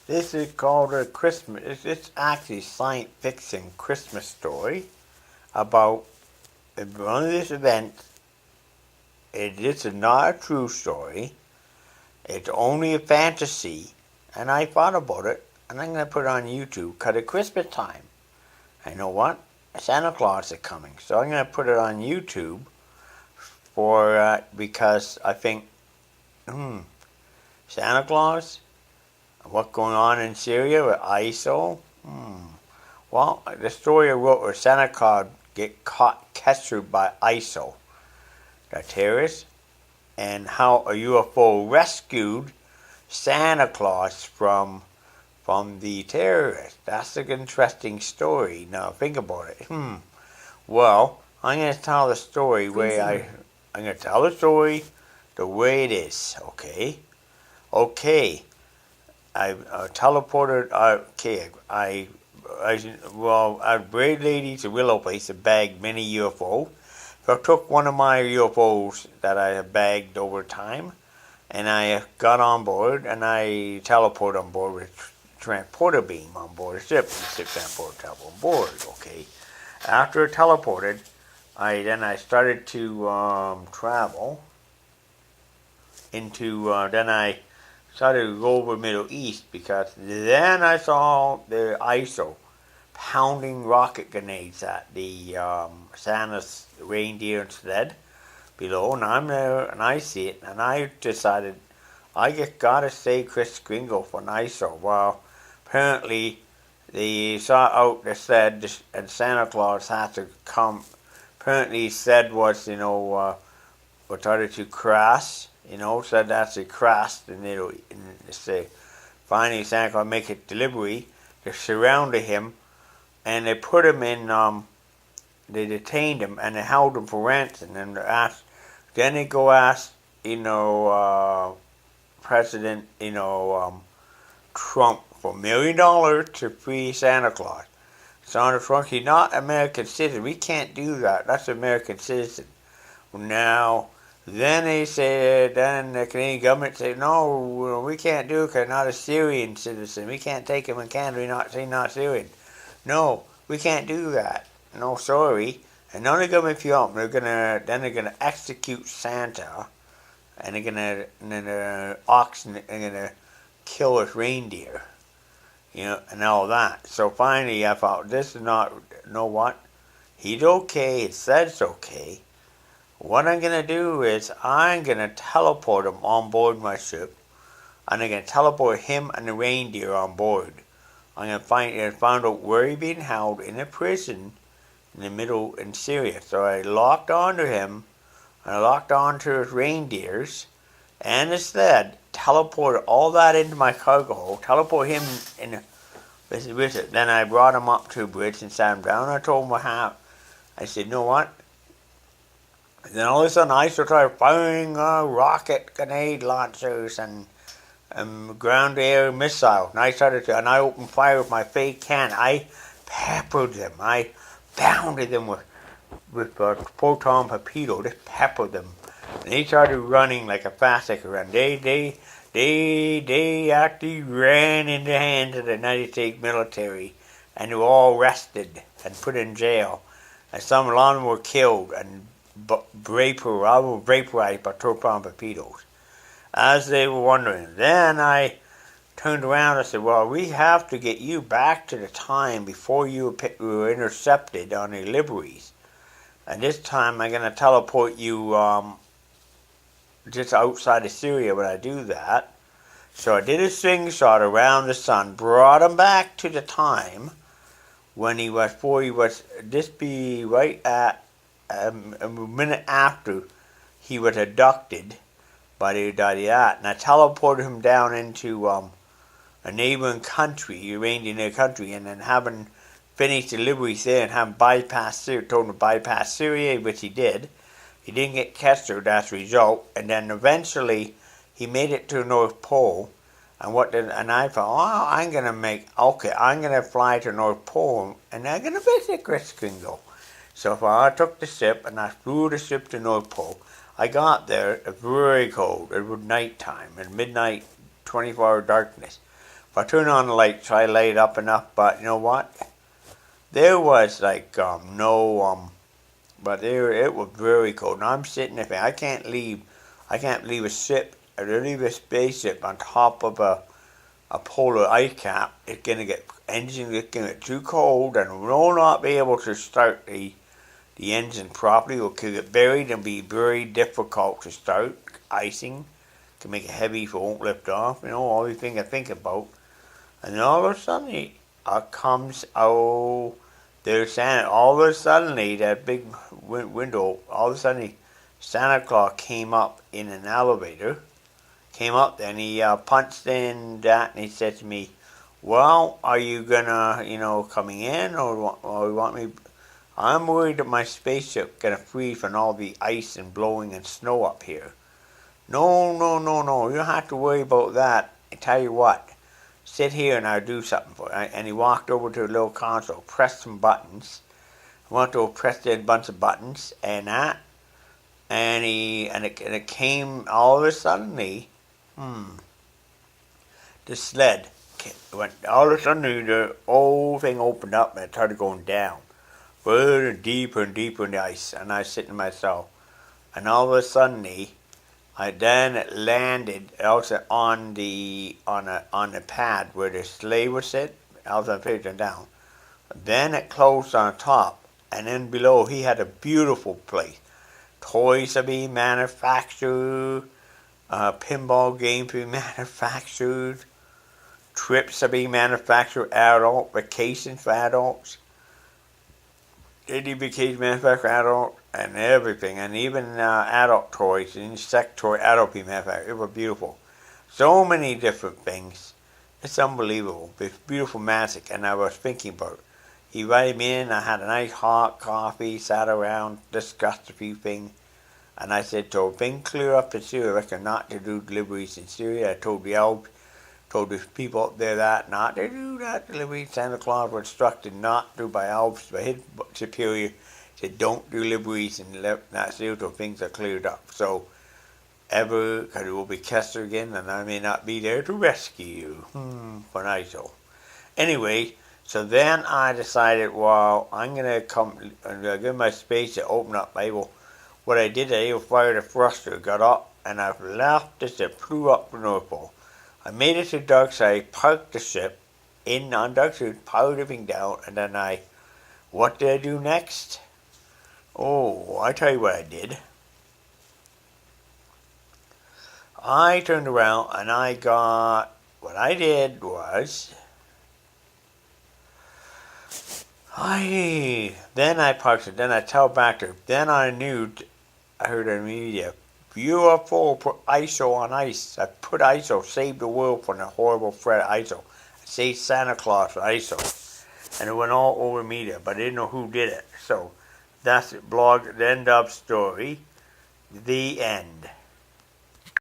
This is called a Christmas. It's actually science fiction Christmas story about one of these events. This is not a true story. It's only a fantasy, and I thought about it, and I'm gonna put it on YouTube because it's Christmas time. I know what? Santa Claus is coming, so I'm gonna put it on YouTube for because I think, Santa Claus. What's going on in Syria with ISIL? Well, the story I wrote where Santa Claus get caught captured by ISIL, the terrorists, and how a UFO rescued Santa Claus from the terrorists. That's an interesting story. Now think about it. Well, I'm gonna tell the story I'm gonna tell the story the way it is. Okay. Okay. I teleported. Okay. I braid lady to Willow Place to bag many UFO. So I took one of my UFOs that I have bagged over time, and I got on board, and I teleported on board with transporter beam on board the ship, and the ship transporter on board. Okay. After it teleported, I started to travel into. Then I started to go over Middle East because then I saw the ISO pounding rocket grenades at the Santa's reindeer and sled below, and I'm there and I see it, and I decided I just gotta say Chris Gringo for an ISO. Well, apparently they saw out the sled and Santa Claus had to come. Apparently, he said was started to crash. Said that's a crash, and they say finally Santa Claus make a delivery. They surrounded him, and they put him in. They detained him and they held him for ransom. And asked, then they go ask President Trump for $1 million to free Santa Claus. Donald Trump, he's not American citizen. We can't do that. That's American citizen. Now, then then the Canadian government said, no, we can't do it because not a Syrian citizen. We can't take him in Canada. He's not Syrian. No, we can't do that. No, sorry. And none of the government feel they're gonna execute Santa, and they're gonna auction, and gonna kill his reindeer. And all that. So finally I thought, this is not, know what? He's okay, it says it's okay. What I'm going to do is, I'm going to teleport him on board my ship, and I'm going to teleport him and the reindeer on board. I'm going to find out where he's being held in a prison in the middle in Syria. So I locked onto him, and I locked onto his reindeers, and the sled, teleported all that into my cargo hold, teleport him in with it. Then I brought him up to a bridge and sat him down, and I told him what happened. I said, you know what? And then all of a sudden I started firing rocket grenade launchers and ground-to-air missiles. And I opened fire with my fake can. I peppered them. I pounded them with photon torpedo. Just peppered them. And they started running like a fast they could run. They actually ran in the hands of the United States military, and they were all arrested and put in jail. And a lot of them were killed and vaporized by photon torpedoes. As they were wondering, then I turned around and said, well, we have to get you back to the time before you were intercepted on the deliveries. And this time I'm going to teleport you just outside of Syria when I do that. So I did a slingshot around the sun, brought him back to the time when this be right at a minute after he was abducted by the that, and I teleported him down into a neighboring country, Iranian country, and then having finished deliveries there and having bypassed Syria, told him to bypass Syria, which he did. He didn't get captured as a result, and then eventually he made it to the North Pole. And I thought, oh, I'm gonna fly to the North Pole, and I'm gonna visit Chris Kringle. So I took the ship and I flew the ship to the North Pole. I got there, it was very cold. It was nighttime, at midnight, 24-hour darkness. I turned on the light, try to light it up enough, but you know what? There was like but there it was very cold. And I'm sitting there, I can't leave a ship, or leave a spaceship on top of a polar ice cap. It's gonna get engine. It's gonna get too cold, and we'll not be able to start the engine properly. It could get buried and be very difficult to start. Icing can make it heavy if it won't lift off. You know, all these things I think about. And all of a sudden, comes there's Santa. All of a sudden, that big window. All of a sudden, Santa Claus came up in an elevator. Came up, and he punched in that, and he said to me, "Well, are you gonna, coming in, or you want me?" I'm worried that my spaceship gonna freeze from all the ice and blowing and snow up here. No. You don't have to worry about that. I tell you what. Sit here and I'll do something for you. And he walked over to a little console, pressed some buttons. Pressed a bunch of buttons and that. And it came all of a sudden. The sled went all of a sudden. The whole thing opened up and it started going down, further and deeper in the ice. And I was sitting to myself, and all of a sudden, then it landed also on the pad where the sleigh was sit. I was facing down. Then it closed on top, and then below he had a beautiful place. Toys to be manufactured, pinball games to be manufactured, trips to be manufactured, adult vacations for adults, any vacation manufactured adult, and everything, and even adult toys, insect toy, adult be manufactured. It was beautiful. So many different things. It's unbelievable. It's beautiful magic, and I was thinking about it. He invited me in, I had a nice hot coffee, sat around, discussed a few things, and I said, so things clear up in Syria, I reckon not to do deliveries in Syria. I told the elves, told the people up there that not to do that delivery. Santa Claus was instructed not to by elves, by his superior, said don't do deliveries and not Syria until things are cleared up. So, because it will be Kessler again, and I may not be there to rescue you. For ISO. Anyway, so then I decided, well, I'm going to come and give my space to open up. What I did, I fired a thruster, got up, and I left this, it flew up the North Pole. I made it to dark side, parked the ship in on dark side, powered everything down, and then what did I do next? Oh, I tell you what I did. I turned around and what I did was, then I parked it, then I tell back to her, then I heard on the media, UFO put ISO on ice. I put ISO, saved the world from the horrible threat of ISO. I saved Santa Claus for ISO. And it went all over media, but I didn't know who did it. So, that's it, blog, the end of story, the end.